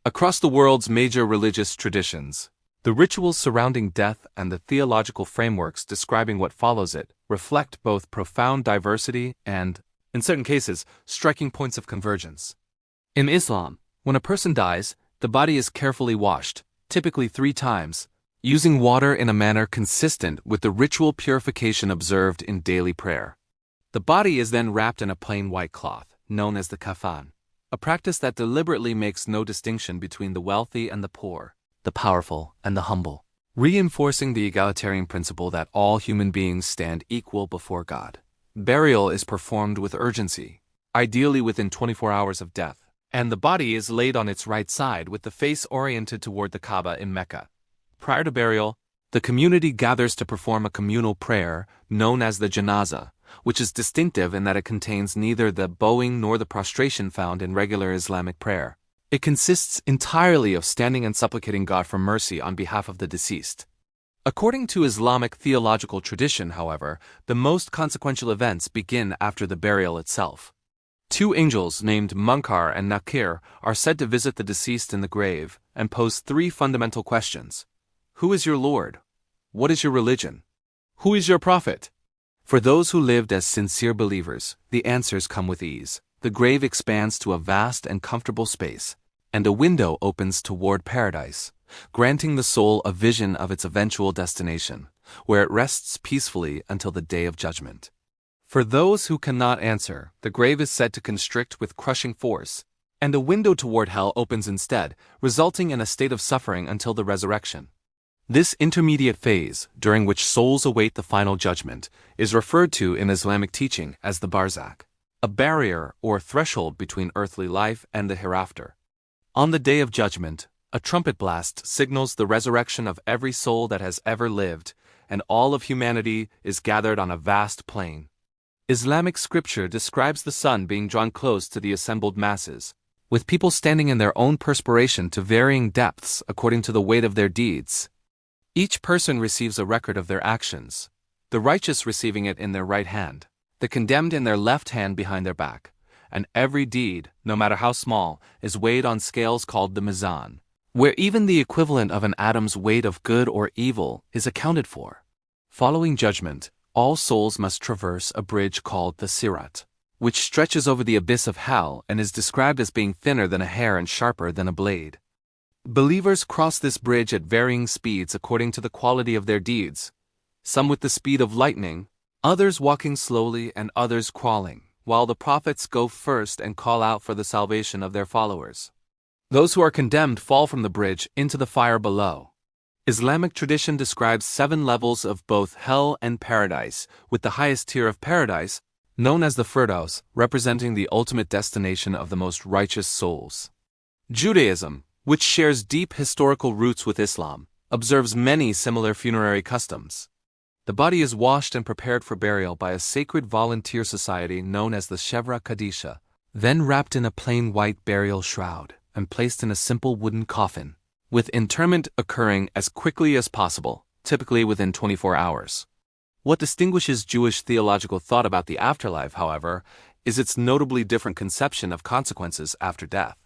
Across the world's major religious traditions, the rituals surrounding death and the theological frameworks describing what follows it reflect both profound diversity and, in certain cases, striking points of convergence. In Islam, when a person dies, the body is carefully washed, typically 3 times, using water in a manner consistent with the ritual purification observed in daily prayer. The body is then wrapped in a plain white cloth, known as the kafan, a practice that deliberately makes no distinction between the wealthy and the poor, the powerful and the humble, reinforcing the egalitarian principle that all human beings stand equal before God. Burial is performed with urgency, ideally within 24 hours of death, and the body is laid on its right side with the face oriented toward the Kaaba in Mecca. Prior to burial, the community gathers to perform a communal prayer known as the janazah, which is distinctive in that it contains neither the bowing nor the prostration found in regular Islamic prayer. It consists entirely of standing and supplicating God for mercy on behalf of the deceased. According to Islamic theological tradition, however, the most consequential events begin after the burial itself. 2 angels named Munkar and Nakir are said to visit the deceased in the grave and pose 3 fundamental questions. Who is your Lord? What is your religion? Who is your prophet? For those who lived as sincere believers, the answers come with ease. The grave expands to a vast and comfortable space, and a window opens toward paradise, granting the soul a vision of its eventual destination, where it rests peacefully until the day of judgment. For those who cannot answer, the grave is said to constrict with crushing force, and a window toward hell opens instead, resulting in a state of suffering until the resurrection. This intermediate phase, during which souls await the final judgment, is referred to in Islamic teaching as the Barzakh, a barrier or threshold between earthly life and the hereafter. On the day of judgment, a trumpet blast signals the resurrection of every soul that has ever lived, and all of humanity is gathered on a vast plain. Islamic scripture describes the sun being drawn close to the assembled masses, with people standing in their own perspiration to varying depths according to the weight of their deeds. Each person receives a record of their actions, the righteous receiving it in their right hand, the condemned in their left hand behind their back, and every deed, no matter how small, is weighed on scales called the mizan, where even the equivalent of an atom's weight of good or evil is accounted for. Following judgment, all souls must traverse a bridge called the sirat, which stretches over the abyss of hell and is described as being thinner than a hair and sharper than a blade. Believers cross this bridge at varying speeds according to the quality of their deeds, some with the speed of lightning, others walking slowly and others crawling, while the prophets go first and call out for the salvation of their followers. Those who are condemned fall from the bridge into the fire below. Islamic tradition describes 7 levels of both hell and paradise, with the highest tier of paradise, known as the Firdaus, representing the ultimate destination of the most righteous souls. Judaism, which shares deep historical roots with Islam, observes many similar funerary customs. The body is washed and prepared for burial by a sacred volunteer society known as the Shevra Kadisha, then wrapped in a plain white burial shroud and placed in a simple wooden coffin, with interment occurring as quickly as possible, typically within 24 hours. What distinguishes Jewish theological thought about the afterlife, however, is its notably different conception of consequences after death.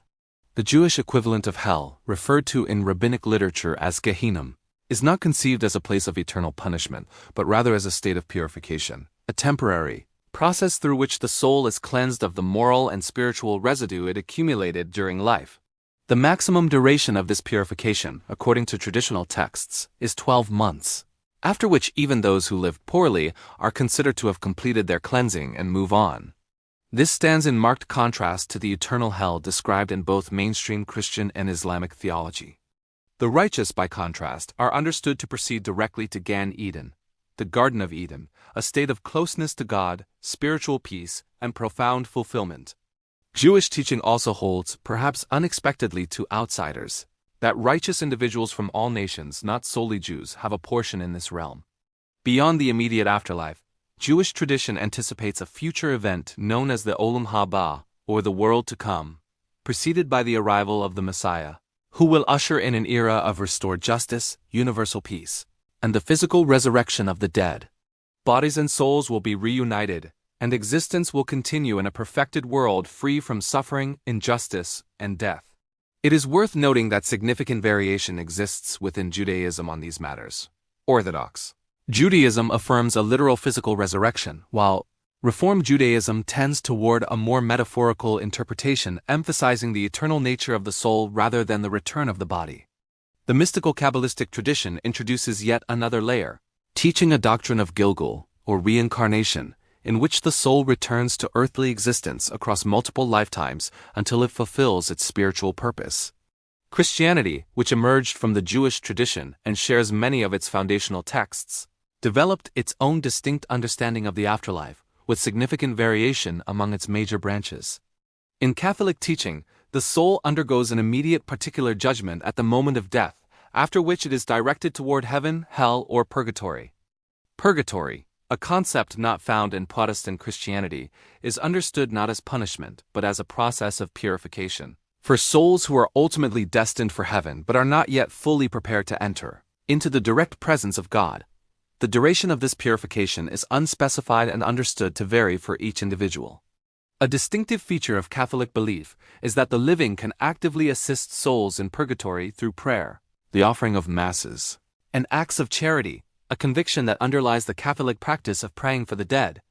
The Jewish equivalent of hell, referred to in rabbinic literature as Gehinnom, is not conceived as a place of eternal punishment, but rather as a state of purification, a temporary process through which the soul is cleansed of the moral and spiritual residue it accumulated during life. The maximum duration of this purification, according to traditional texts, is 12 months, after which even those who lived poorly are considered to have completed their cleansing and move on. This stands in marked contrast to the eternal hell described in both mainstream Christian and Islamic theology. The righteous, by contrast, are understood to proceed directly to Gan Eden, the Garden of Eden, a state of closeness to God, spiritual peace, and profound fulfillment. Jewish teaching also holds, perhaps unexpectedly to outsiders, that righteous individuals from all nations, not solely Jews, have a portion in this realm. Beyond the immediate afterlife, Jewish tradition anticipates a future event known as the Olam Haba, or the world to come, preceded by the arrival of the Messiah, who will usher in an era of restored justice, universal peace, and the physical resurrection of the dead. Bodies and souls will be reunited, and existence will continue in a perfected world free from suffering, injustice, and death. It is worth noting that significant variation exists within Judaism on these matters. Orthodox Judaism affirms a literal physical resurrection, while Reform Judaism tends toward a more metaphorical interpretation, emphasizing the eternal nature of the soul rather than the return of the body. The mystical Kabbalistic tradition introduces yet another layer, teaching a doctrine of Gilgul, or reincarnation, in which the soul returns to earthly existence across multiple lifetimes until it fulfills its spiritual purpose. Christianity, which emerged from the Jewish tradition and shares many of its foundational texts, developed its own distinct understanding of the afterlife, with significant variation among its major branches. In Catholic teaching, the soul undergoes an immediate particular judgment at the moment of death, after which it is directed toward heaven, hell, or purgatory. Purgatory, a concept not found in Protestant Christianity, is understood not as punishment but as a process of purification. For souls who are ultimately destined for heaven but are not yet fully prepared to enter into the direct presence of God, the duration of this purification is unspecified and understood to vary for each individual. A distinctive feature of Catholic belief is that the living can actively assist souls in purgatory through prayer, the offering of masses, and acts of charity, a conviction that underlies the Catholic practice of praying for the dead.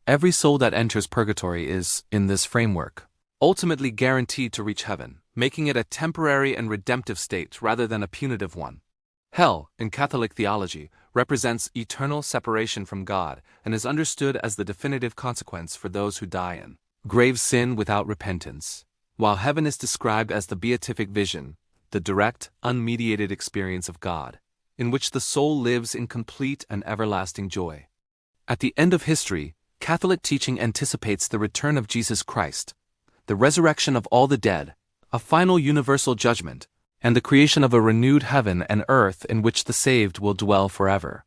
Every soul that enters purgatory is, in this framework, ultimately guaranteed to reach heaven, making it a temporary and redemptive state rather than a punitive one. Hell, in Catholic theology, represents eternal separation from God and is understood as the definitive consequence for those who die in grave sin without repentance, while heaven is described as the beatific vision, the direct, unmediated experience of God, in which the soul lives in complete and everlasting joy. At the end of history, Catholic teaching anticipates the return of Jesus Christ, the resurrection of all the dead, a final universal judgment, and the creation of a renewed heaven and earth in which the saved will dwell forever.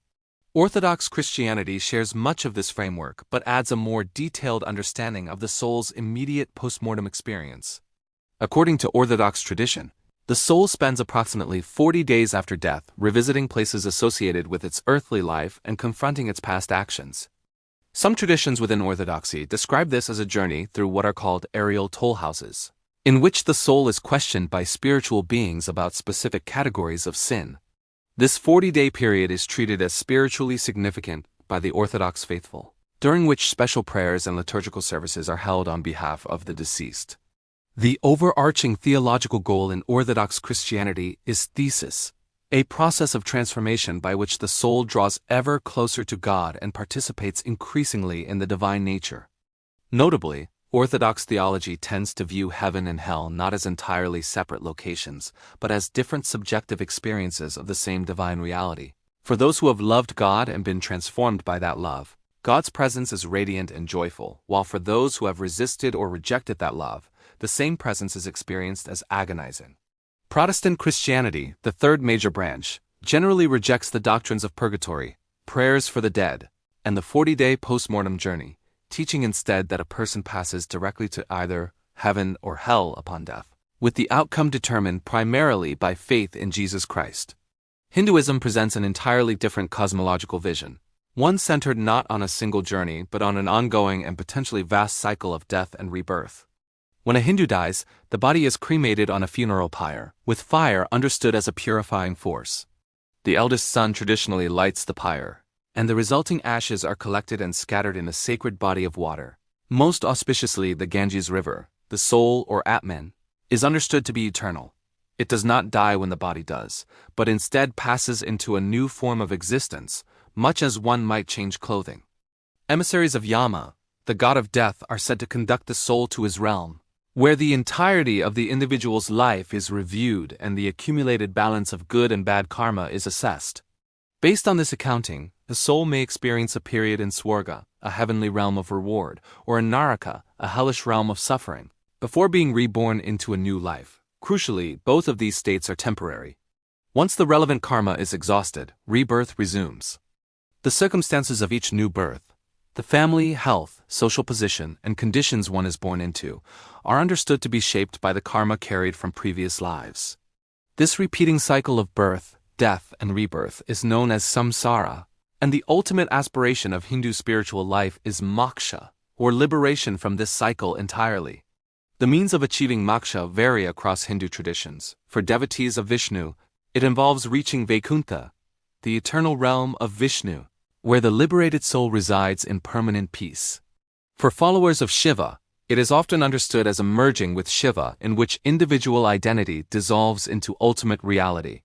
Orthodox Christianity shares much of this framework but adds a more detailed understanding of the soul's immediate postmortem experience. According to Orthodox tradition, the soul spends approximately 40 days after death revisiting places associated with its earthly life and confronting its past actions. Some traditions within Orthodoxy describe this as a journey through what are called aerial toll houses, in which the soul is questioned by spiritual beings about specific categories of sin. This 40-day period is treated as spiritually significant by the Orthodox faithful, during which special prayers and liturgical services are held on behalf of the deceased. The overarching theological goal in Orthodox Christianity is thesis, a process of transformation by which the soul draws ever closer to God and participates increasingly in the divine nature. Notably, Orthodox theology tends to view heaven and hell not as entirely separate locations, but as different subjective experiences of the same divine reality. For those who have loved God and been transformed by that love, God's presence is radiant and joyful, while for those who have resisted or rejected that love, the same presence is experienced as agonizing. Protestant Christianity, the third major branch, generally rejects the doctrines of purgatory, prayers for the dead, and the 40-day postmortem journey, teaching instead that a person passes directly to either heaven or hell upon death, with the outcome determined primarily by faith in Jesus Christ. Hinduism presents an entirely different cosmological vision, one centered not on a single journey but on an ongoing and potentially vast cycle of death and rebirth. When a Hindu dies, the body is cremated on a funeral pyre, with fire understood as a purifying force. The eldest son traditionally lights the pyre, and the resulting ashes are collected and scattered in a sacred body of water. Most auspiciously, the Ganges River, the soul or Atman, is understood to be eternal. It does not die when the body does, but instead passes into a new form of existence, much as one might change clothing. Emissaries of Yama, the god of death, are said to conduct the soul to his realm, where the entirety of the individual's life is reviewed and the accumulated balance of good and bad karma is assessed. Based on this accounting, the soul may experience a period in Swarga, a heavenly realm of reward, or in Naraka, a hellish realm of suffering, before being reborn into a new life. Crucially, both of these states are temporary. Once the relevant karma is exhausted, rebirth resumes. The circumstances of each new birth, the family, health, social position, and conditions one is born into, are understood to be shaped by the karma carried from previous lives. This repeating cycle of birth, death, and rebirth is known as samsara, and the ultimate aspiration of Hindu spiritual life is moksha, or liberation from this cycle entirely. The means of achieving moksha vary across Hindu traditions. For devotees of Vishnu, it involves reaching Vaikuntha, the eternal realm of Vishnu, where the liberated soul resides in permanent peace. For followers of Shiva, it is often understood as a merging with Shiva in which individual identity dissolves into ultimate reality.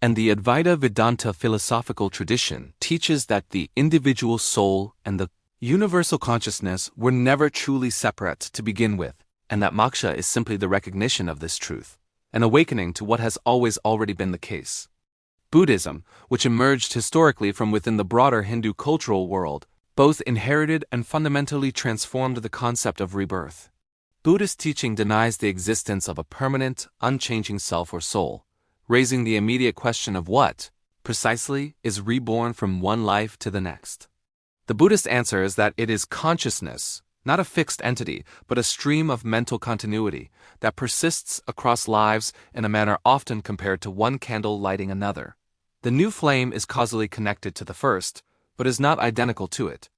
And the Advaita Vedanta philosophical tradition teaches that the individual soul and the universal consciousness were never truly separate to begin with, and that moksha is simply the recognition of this truth, an awakening to what has always already been the case. Buddhism, which emerged historically from within the broader Hindu cultural world, both inherited and fundamentally transformed the concept of rebirth. Buddhist teaching denies the existence of a permanent, unchanging self or soul, raising the immediate question of what, precisely, is reborn from one life to the next. The Buddhist answer is that it is consciousness, not a fixed entity, but a stream of mental continuity that persists across lives in a manner often compared to one candle lighting another. The new flame is causally connected to the first, but is not identical to it.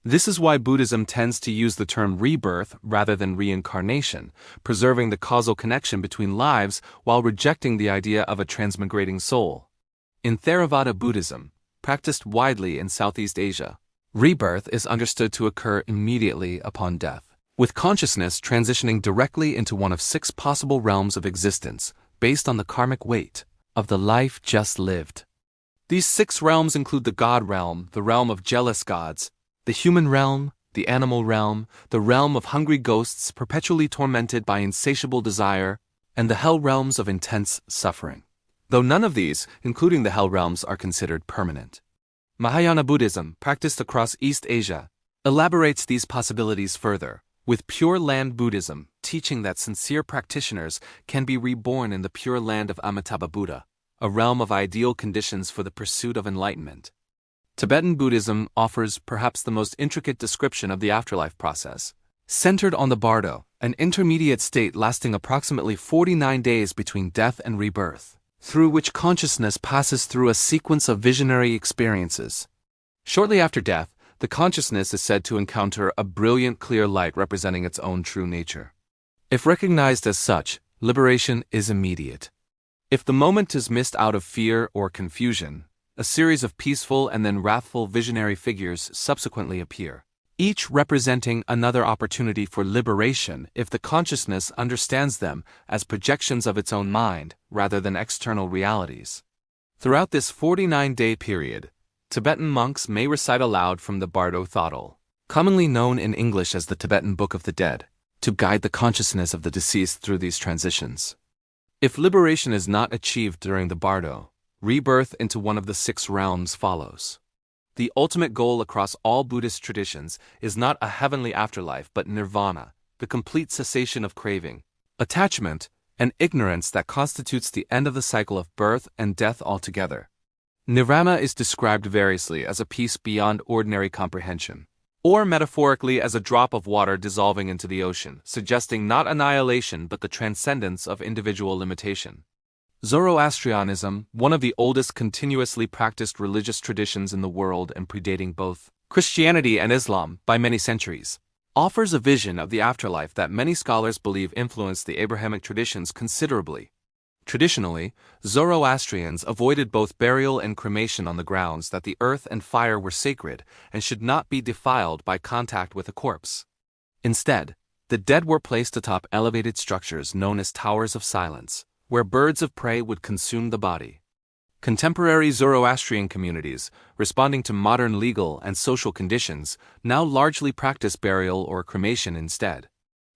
This is why Buddhism tends to use the term rebirth rather than reincarnation, preserving the causal connection between lives while rejecting the idea of a transmigrating soul. In Theravada Buddhism, practiced widely in Southeast Asia, rebirth is understood to occur immediately upon death, with consciousness transitioning directly into one of 6 possible realms of existence based on the karmic weight of the life just lived. These 6 realms include the God realm, the realm of jealous gods, the human realm, the animal realm, the realm of hungry ghosts perpetually tormented by insatiable desire, and the hell realms of intense suffering. Though none of these, including the hell realms, are considered permanent. Mahayana Buddhism, practiced across East Asia, elaborates these possibilities further, with Pure Land Buddhism teaching that sincere practitioners can be reborn in the pure land of Amitabha Buddha, a realm of ideal conditions for the pursuit of enlightenment. Tibetan Buddhism offers perhaps the most intricate description of the afterlife process, centered on the bardo, an intermediate state lasting approximately 49 days between death and rebirth, through which consciousness passes through a sequence of visionary experiences. Shortly after death, the consciousness is said to encounter a brilliant clear light representing its own true nature. If recognized as such, liberation is immediate. If the moment is missed out of fear or confusion, a series of peaceful and then wrathful visionary figures subsequently appear, each representing another opportunity for liberation if the consciousness understands them as projections of its own mind rather than external realities. Throughout this 49-day period, Tibetan monks may recite aloud from the Bardo Thodol, commonly known in English as the Tibetan Book of the Dead, to guide the consciousness of the deceased through these transitions. If liberation is not achieved during the Bardo, rebirth into one of the 6 realms follows. The ultimate goal across all Buddhist traditions is not a heavenly afterlife but nirvana, the complete cessation of craving, attachment, and ignorance that constitutes the end of the cycle of birth and death altogether. Nirvana is described variously as a peace beyond ordinary comprehension, or metaphorically as a drop of water dissolving into the ocean, suggesting not annihilation but the transcendence of individual limitation. Zoroastrianism, one of the oldest continuously practiced religious traditions in the world and predating both Christianity and Islam by many centuries, offers a vision of the afterlife that many scholars believe influenced the Abrahamic traditions considerably. Traditionally, Zoroastrians avoided both burial and cremation on the grounds that the earth and fire were sacred and should not be defiled by contact with a corpse. Instead, the dead were placed atop elevated structures known as towers of silence, where birds of prey would consume the body. Contemporary Zoroastrian communities, responding to modern legal and social conditions, now largely practice burial or cremation instead.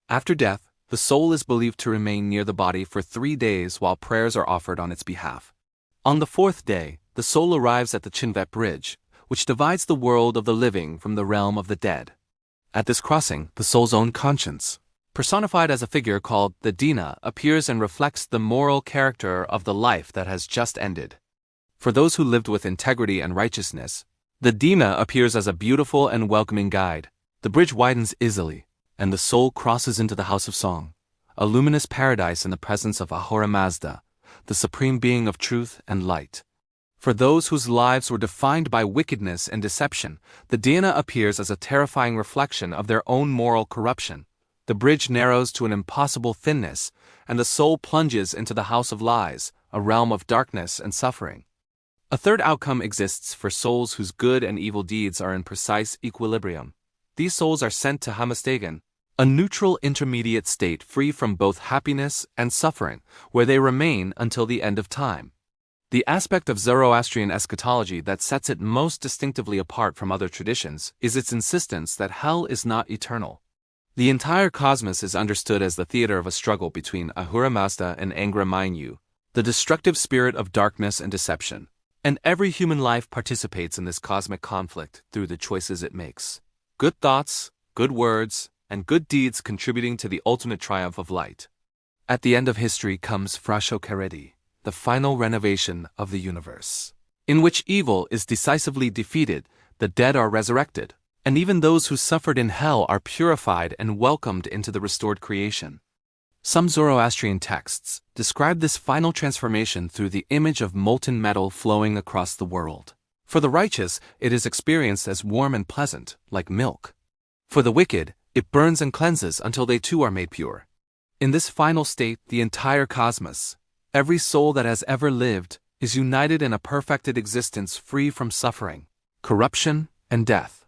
After death, the soul is believed to remain near the body for 3 days while prayers are offered on its behalf. On the 4th day, the soul arrives at the Chinvat Bridge, which divides the world of the living from the realm of the dead. At this crossing, the soul's own conscience, personified as a figure called the Dina, appears and reflects the moral character of the life that has just ended. For those who lived with integrity and righteousness, the Dina appears as a beautiful and welcoming guide. The bridge widens easily, and the soul crosses into the House of Song, a luminous paradise in the presence of Ahura Mazda, the supreme being of truth and light. For those whose lives were defined by wickedness and deception, the Dina appears as a terrifying reflection of their own moral corruption, the bridge narrows to an impossible thinness, and the soul plunges into the house of lies, a realm of darkness and suffering. A third outcome exists for souls whose good and evil deeds are in precise equilibrium. These souls are sent to Hamastagan, a neutral intermediate state free from both happiness and suffering, where they remain until the end of time. The aspect of Zoroastrian eschatology that sets it most distinctively apart from other traditions is its insistence that hell is not eternal. The entire cosmos is understood as the theater of a struggle between Ahura Mazda and Angra Mainyu, the destructive spirit of darkness and deception. And every human life participates in this cosmic conflict through the choices it makes. Good thoughts, good words, and good deeds contributing to the ultimate triumph of light. At the end of history comes Frasho Keredi, the final renovation of the universe, in which evil is decisively defeated, the dead are resurrected, and even those who suffered in hell are purified and welcomed into the restored creation. Some Zoroastrian texts describe this final transformation through the image of molten metal flowing across the world. For the righteous, it is experienced as warm and pleasant, like milk. For the wicked, it burns and cleanses until they too are made pure. In this final state, the entire cosmos, every soul that has ever lived, is united in a perfected existence free from suffering, corruption, and death.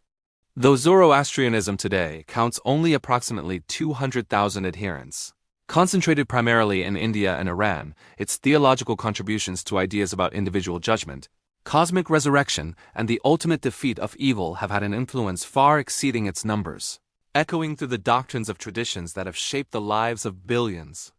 Though Zoroastrianism today counts only approximately 200,000 adherents, concentrated primarily in India and Iran, its theological contributions to ideas about individual judgment, cosmic resurrection, and the ultimate defeat of evil have had an influence far exceeding its numbers, echoing through the doctrines of traditions that have shaped the lives of billions.